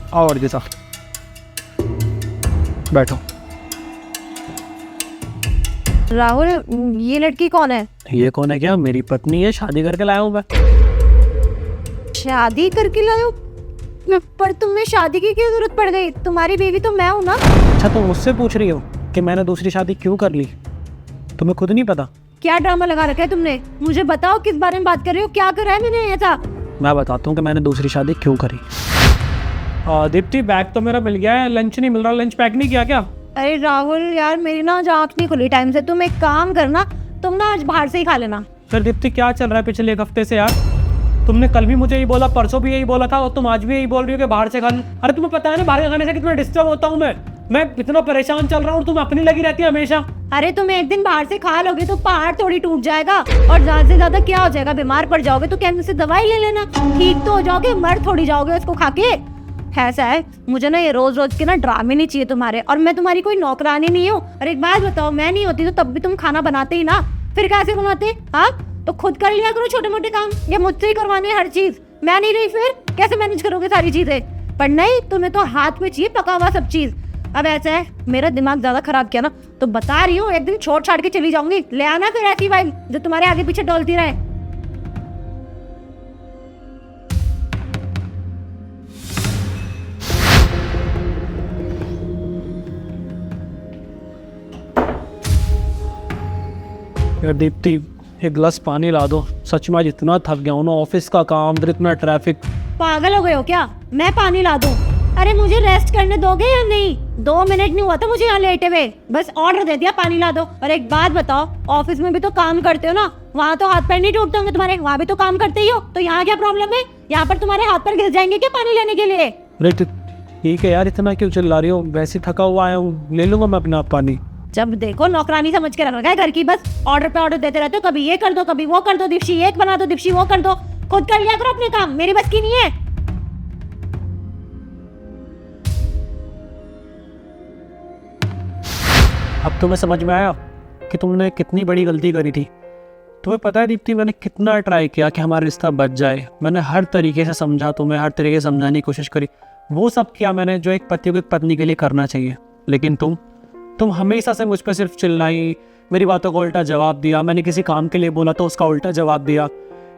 आओ अर्जिता, बैठो। राहुल, ये लड़की कौन है? ये कौन है? क्या मेरी पत्नी है, शादी करके लाया हूँ मैं। शादी करके लाए हो? पर तुम्हें शादी की क्यों जरूरत पड़ गई? तुम्हारी बीवी तो मैं हूँ ना। अच्छा, तुम मुझसे पूछ रही हो कि मैंने दूसरी शादी क्यों कर ली? तुम्हें खुद नहीं पता? क्या ड्रामा लगा रखा है तुमने? मुझे बताओ किस बारे में बात कर रहे हो, क्या करा है मैंने ऐसा? मैं बताता हूँ कि मैंने दूसरी शादी क्यों करी। दीप्ति, बैग तो मेरा मिल गया है, लंच नहीं मिल रहा। लंच पैक नहीं किया क्या? अरे राहुल यार, मेरी ना आज आँख नहीं खुली टाइम से। तुम एक काम करना, तुम ना आज बाहर से ही खा लेना। फिर दीप्ति, क्या चल रहा है पिछले एक हफ्ते से यार? तुमने कल भी मुझे यही बोला, परसों भी यही बोला था, और तुम आज भी यही बोल रही हो कि बाहर से खा लो। अरे तुम्हें पता है ना बाहर के खाने से कितना डिस्टर्ब होता हूँ मैं इतना परेशान चल रहा हूँ और तुम अपनी लगी रहती है हमेशा। अरे तुम एक दिन बाहर से खा लोगे तो पहाड़ थोड़ी टूट जाएगा, और ज्यादा से ज्यादा क्या हो जाएगा? बीमार पड़ जाओगे तो कैंसर से दवाई ले लेना, ठीक तो हो जाओगे, मर थोड़ी जाओगे उसको खा के। ऐसा है, मुझे ना ये रोज रोज के ना ड्रामे नहीं चाहिए तुम्हारे, और मैं तुम्हारी कोई नौकरानी नहीं हूँ। और एक बात बताओ, मैं नहीं होती तो तब भी तुम खाना बनाते ही ना, फिर कैसे बनाते? हाँ, तो खुद कर लिया करो छोटे मोटे काम, ये मुझसे ही करवाने हर चीज। मैं नहीं रही फिर कैसे मैनेज करोगे सारी चीजें? पर नहीं, तुम्हें तो हाथ में चाहिए पका हुआ सब चीज। अब ऐसा है, मेरा दिमाग ज्यादा खराब किया ना तो बता रही हूँ, एक दिन छोड़ छाड़ के चली जाऊंगी। ले आना फिर ऐसी वाइफ जो तुम्हारे आगे पीछे डोलती रहे। यार दीप्ति, एक गिलास पानी ला दो। सच में आज इतना थक गया हूँ ना, ऑफिस का काम, फिर इतना ट्रैफिक। पागल हो गए हो क्या? मैं पानी ला दूं? अरे मुझे रेस्ट करने दोगे या नहीं? 2 मिनट नहीं हुआ था मुझे यहाँ लेटे हुए, बस ऑर्डर दे दिया पानी ला दो। और एक बात बताओ, ऑफिस में भी तो काम करते हो ना, वहाँ तो हाथ पैर नहीं टूटते होंगे तुम्हारे? वहाँ भी तो काम करते ही हो, तो यहाँ क्या प्रॉब्लम है? यहाँ पर तुम्हारे हाथ पैर घिस जाएंगे क्या पानी लेने के लिए? अरे ठीक है यार, इतना क्यों चिल्ला रही हो? वैसे थका हुआ आया हूँ, ले लूंगा मैं अपना पानी। जब देखो नौकरानी समझ के रख रखा है घर की, बस ऑर्डर पे ऑर्डर देते रहते हो। कभी ये कर दो, कभी वो कर दो, दीप्ति एक बना दो, दीप्ति वो कर दो। खुद कर लिया करो अपने काम, मेरी बस की नहीं है। अब तुम्हें समझ में आया कि तुमने कितनी बड़ी गलती करी थी। तुम्हें पता है दीप्ति, मैंने कितना ट्राई किया कि हमारा रिश्ता बच जाए। मैंने हर तरीके से समझा तुम्हें, हर तरीके से समझाने की कोशिश करी। वो सब किया मैंने जो एक पति को एक पत्नी के लिए करना चाहिए। लेकिन तुम हमेशा से मुझ पर सिर्फ चिल्लाई, मेरी बातों को उल्टा जवाब दिया। मैंने किसी काम के लिए बोला तो उसका उल्टा जवाब दिया।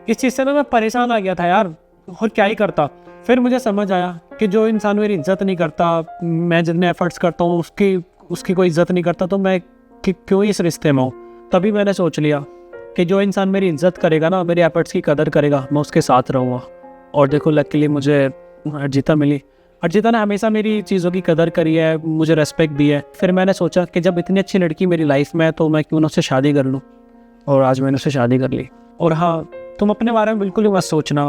इस चीज़ से ना मैं परेशान आ गया था यार, और क्या ही करता। फिर मुझे समझ आया कि जो इंसान मेरी इज्जत नहीं करता, मैं जितने एफर्ट्स करता हूँ उसकी कोई इज्जत नहीं करता, तो मैं क्यों इस रिश्ते में हूँ। तभी मैंने सोच लिया कि जो इंसान मेरी इज्जत करेगा ना, मेरे एफर्ट्स की कदर करेगा, मैं उसके साथ रहूँगा। और देखो, लकीली मुझे अर्जिता मिली। अर्जिता ने हमेशा मेरी चीज़ों की कदर करी है, मुझे रेस्पेक्ट दी है। फिर मैंने सोचा कि जब इतनी अच्छी लड़की मेरी लाइफ में है तो मैं क्यों ना उससे शादी कर लूँ, और आज मैंने उससे शादी कर ली। और हाँ, तुम अपने बारे में बिल्कुल ही मत सोचना।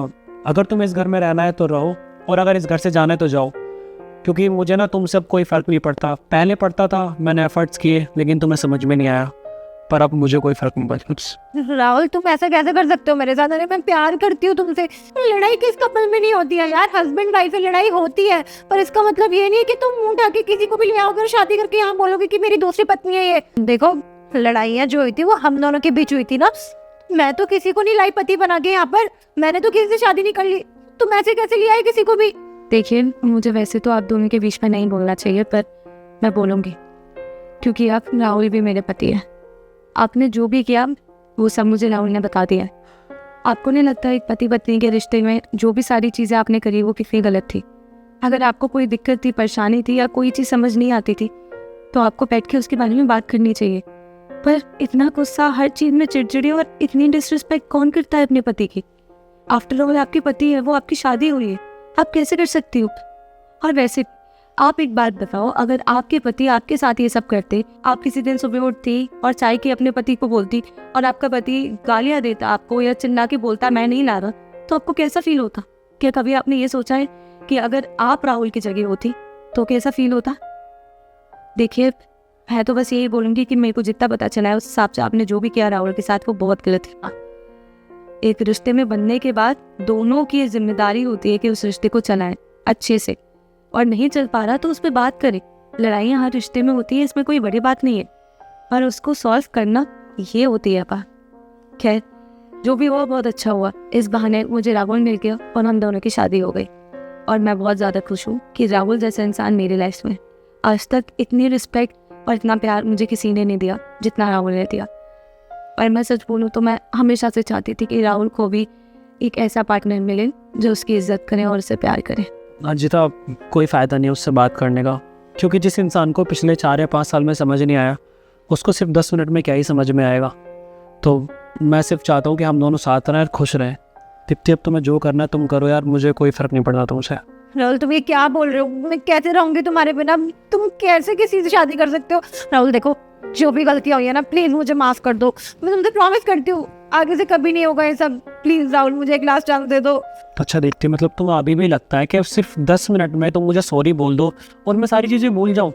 अगर तुम इस घर में रहना है तो रहो, और अगर इस घर से जाना है तो जाओ, क्योंकि मुझे ना तुमसे अब कोई फ़र्क नहीं पड़ता। पहले पड़ता था, मैंने एफर्ट्स किए, लेकिन तुम्हें समझ में नहीं आया। पर अब मुझे कोई फ़र्क नहीं पड़ता। राहुल, तुम ऐसा कैसे कर सकते हो मेरे साथ? अरे मैं प्यार करती हूँ तुमसे। लड़ाई किस कपल में नहीं होती है यार? हस्बैंड वाइफ में लड़ाई होती है, पर इसका मतलब ये नहीं है कि तुम मुंह उठा के किसी को भी ले आओगे और शादी करके यहाँ बोलोगे कि मेरी दूसरी पत्नी है ये। देखो, लड़ाइयाँ जो हुई थी वो हम दोनों के बीच हुई थी ना। मैं तो किसी को नहीं लाई पति बना के यहाँ पर, मैंने तो किसी से शादी नहीं कर ली। तुम ऐसे कैसे ले आए किसी को भी? देखिए, मुझे वैसे तो आप दोनों के बीच में नहीं बोलना चाहिए, पर मैं बोलूँगी, क्योंकि आप राहुल भी मेरे पति हैं। आपने जो भी किया वो सब मुझे राहुल ने बता दिया है। आपको नहीं लगता एक पति पत्नी के रिश्ते में जो भी सारी चीज़ें आपने करी वो कितनी गलत थी? अगर आपको कोई दिक्कत थी, परेशानी थी, या कोई चीज़ समझ नहीं आती थी, तो आपको बैठ के उसके बारे में बात करनी चाहिए। पर इतना गुस्सा, हर चीज़ में चिड़चिड़ी और इतनी डिसरिस्पेक्ट कौन करता है अपने पति की? आफ्टर ऑल आपके पति है, वो आपकी शादी हुई है, आप कैसे कर सकती हो? और वैसे आप एक बात बताओ, अगर आपके पति आपके साथ ये सब करते, आप किसी दिन सुबह उठती और चाय के अपने पति को बोलती और आपका पति गालियां देता आपको या चिल्ला के बोलता मैं नहीं ला रहा, तो आपको कैसा फील होता? क्या कभी आपने ये सोचा है कि अगर आप राहुल की जगह होती तो कैसा फील होता? देखिए, मैं तो बस यही बोलूँगी कि मेरे को जितना पता चला है उस हिसाब से आपने जो भी किया राहुल के साथ वो बहुत गलत था। एक रिश्ते में बनने के बाद दोनों की जिम्मेदारी होती है कि उस रिश्ते को चलाएं अच्छे से, और नहीं चल पा रहा तो उस पर बात करें। लड़ाइयाँ हर रिश्ते में होती है, इसमें कोई बड़ी बात नहीं है, पर उसको सॉल्व करना ये होती है बात। खैर, जो भी हुआ बहुत अच्छा हुआ, इस बहाने मुझे राहुल मिल गया और हम दोनों की शादी हो गई। और मैं बहुत ज़्यादा खुश हूँ कि राहुल जैसा इंसान मेरी लाइफ में। आज तक इतनी रिस्पेक्ट और इतना प्यार मुझे किसी ने नहीं दिया जितना राहुल ने दिया। और मैं सच बोलूँ तो मैं हमेशा से चाहती थी कि राहुल को भी एक ऐसा पार्टनर मिले जो उसकी इज्जत करे और उससे प्यार करे। अंजिता, कोई फ़ायदा नहीं उससे बात करने का, क्योंकि जिस इंसान को पिछले 4 या 5 साल में समझ नहीं आया उसको सिर्फ 10 मिनट में क्या ही समझ में आएगा। तो मैं सिर्फ चाहता हूँ कि हम दोनों साथ रहें और खुश रहें। दीप्ति, अब तुम्हें जो करना है तुम करो यार, मुझे कोई फ़र्क नहीं पड़ता तुमसे। राहुल, तुम ये क्या बोल रहे हो? मैं कैसे रहूंगी तुम्हारे बिना? तुम कैसे किसी से शादी कर सकते हो? राहुल देखो, जो भी गलतियां हुई है ना, प्लीज मुझे माफ कर दो। मैं तुमसे प्रॉमिस करती हूँ आगे से कभी नहीं होगा ये सब। प्लीज राहुल, मुझे एक लास्ट चांस दे दो। अच्छा दीप्ति, मतलब तुम अभी भी लगता है कि सिर्फ 10 मिनट में तुम मुझे सॉरी बोल दो और मैं सारी चीज़ें भूल जाऊँ?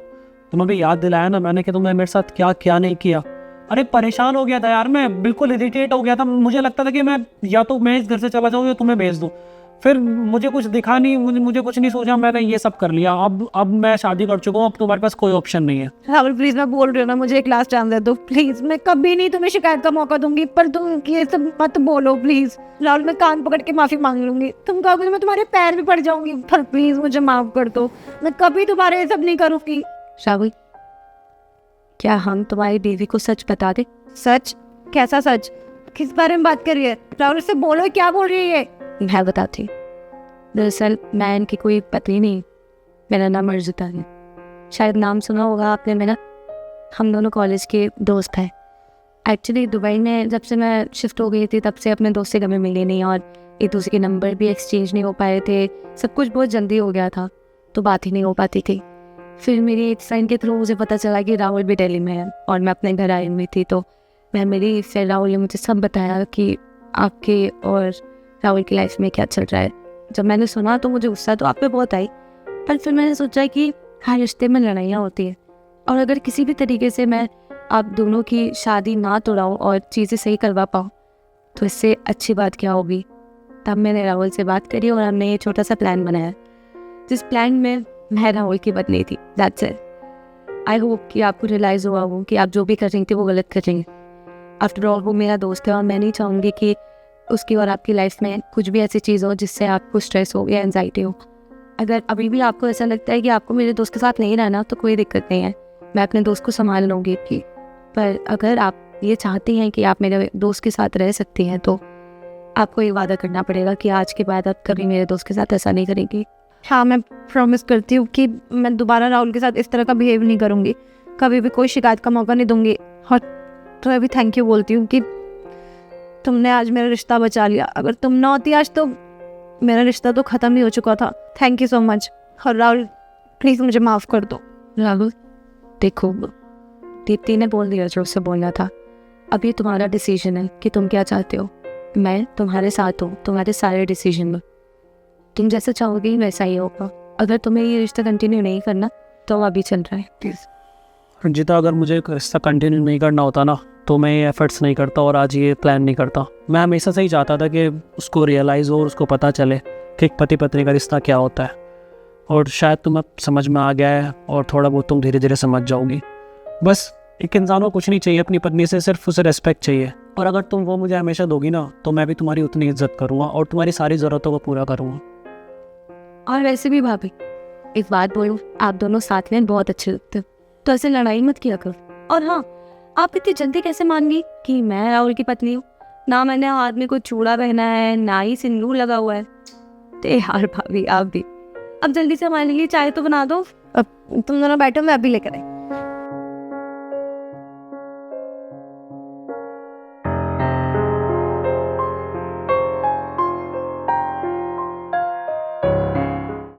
तुम अभी याद दिलाया ना मैंने कि तुमने मेरे साथ क्या क्या नहीं किया। अरे परेशान हो गया था यार, मैं बिल्कुल इरिटेट हो गया था। मुझे लगता था कि मैं या तो मैं इस घर से चला जाऊँ या तुम्हें भेज दूँ। फिर मुझे कुछ दिखा नहीं, मुझे कुछ नहीं सूझा, मैंने ये सब कर लिया। अब मैं शादी कर चुका हूँ, अब तुम्हारे पास कोई ऑप्शन नहीं है। राहुल प्लीज, मैं बोल रही हूँ ना, मुझे एक लास्ट चांस दे दो प्लीज। मैं कभी नहीं तुम्हें शिकायत का मौका दूंगी, पर तुम ये सब मत बोलो प्लीज। राहुल, मैं कान पकड़ के माफी मांग लूंगी। तुम कहोगे तो मैं तुम्हारे पैर भी पड़ जाऊंगी, पर प्लीज मुझे माफ कर दो। मैं कभी तुम्हारे ये सब नहीं करूंगी। राहुल, क्या हम तुम्हारी बीवी को सच बता दें? सच? कैसा सच? किस बारे में बात कर रही है? राहुल से बोलो, क्या बोल रही है ये? मैं बताती। दरअसल मैं इनकी कोई पत्नी नहीं, मेरा नाम अर्जुता है। शायद नाम सुना होगा आपने मेरा। हम दोनों कॉलेज के दोस्त हैं। एक्चुअली दुबई में जब से मैं शिफ्ट हो गई थी तब से अपने दोस्त से कभी मिले नहीं और एक दूसरे के नंबर भी एक्सचेंज नहीं हो पाए थे। सब कुछ बहुत जल्दी हो गया था तो बात ही नहीं हो पाती थी। फिर मेरी एक फ्रेंड के थ्रू मुझे पता चला कि राहुल भी दिल्ली में है और मैं अपने घर आई हुई थी। तो मैं मेरी फिर राहुल ने मुझे सब बताया कि आपके और राहुल की लाइफ में क्या चल रहा है। जब मैंने सुना तो मुझे गुस्सा तो आप पे बहुत आई, पर फिर मैंने सोचा कि हर रिश्ते में लड़ाइयाँ होती हैं और अगर किसी भी तरीके से मैं आप दोनों की शादी ना तोड़ाऊँ और चीज़ें सही करवा पाऊँ तो इससे अच्छी बात क्या होगी। तब मैंने राहुल से बात करी और हमने ये छोटा सा प्लान बनाया, जिस प्लान में मैं राहुल की पत्नी थी। That's it. आई होप कि आपको रियलाइज़ हुआ हो कि आप जो भी कर रही थी वो गलत कर रही हैं। आफ्टर ऑल वो मेरा दोस्त है और मैं नहीं चाहूँगी कि उसकी और आपकी लाइफ में कुछ भी ऐसी चीज़ हो जिससे आपको स्ट्रेस हो या एंजाइटी हो। अगर अभी भी आपको ऐसा लगता है कि आपको मेरे दोस्त के साथ नहीं रहना तो कोई दिक्कत नहीं है, मैं अपने दोस्त को संभाल लूँगी की। पर अगर आप ये चाहती हैं कि आप मेरे दोस्त के साथ रह सकती हैं तो आपको ये वादा करना पड़ेगा कि आज के बाद आप कभी मेरे दोस्त के साथ ऐसा नहीं करेंगी। हाँ, मैं प्रॉमिस करती हूँ कि मैं दोबारा राहुल के साथ इस तरह का बिहेव नहीं करूँगी, कभी भी कोई शिकायत का मौका नहीं दूंगी। और तो अभी थैंक यू बोलती हूँ कि तुमने आज मेरा रिश्ता बचा लिया। अगर तुम ना होती आज तो मेरा रिश्ता तो ख़त्म ही हो चुका था। Thank you so much. और राहुल प्लीज़ मुझे माफ़ कर दो। राहुल देखो, दीप्ति ने बोल दिया जो उससे बोलना था। अब ये तुम्हारा डिसीजन है कि तुम क्या चाहते हो। मैं तुम्हारे साथ हूँ तुम्हारे सारे डिसीजन में। तुम जैसा चाहोगे वैसा ही होगा। अगर तुम्हें ये रिश्ता कंटिन्यू नहीं करना तो अभी चल रहा है प्लीज़। रंजिता, अगर मुझे रिश्ता कंटिन्यू नहीं करना होता ना तो मैं ये एफर्ट्स नहीं करता और आज ये प्लान नहीं करता। मैं हमेशा से ही चाहता था कि उसको रियलाइज़ हो और उसको पता चले कि एक पति पत्नी का रिश्ता क्या होता है। और शायद तुम्हें समझ में आ गया है और थोड़ा बहुत तुम धीरे धीरे समझ जाओगी। बस एक इंसान को कुछ नहीं चाहिए अपनी पत्नी से, सिर्फ उसे रिस्पेक्ट चाहिए। और अगर तुम वो मुझे हमेशा दोगी ना तो मैं भी तुम्हारी उतनी इज्जत करूँगा और तुम्हारी सारी ज़रूरतों को पूरा करूँगा। और वैसे भी भाभी एक बात बोलूं, आप दोनों साथ में बहुत अच्छे लगते हो तो ऐसे लड़ाई मत किया करो। और हाँ, आप इतनी जल्दी कैसे मान गई कि मैं राहुल की पत्नी हूँ? ना मैंने हाथ में कोई चूड़ा पहना है ना ही सिंदूर लगा हुआ है। तो यार भाभी आप भी अब जल्दी से हमारे लिए चाय तो बना दो। अब तुम दोनों बैठो, मैं अभी लेकर आई।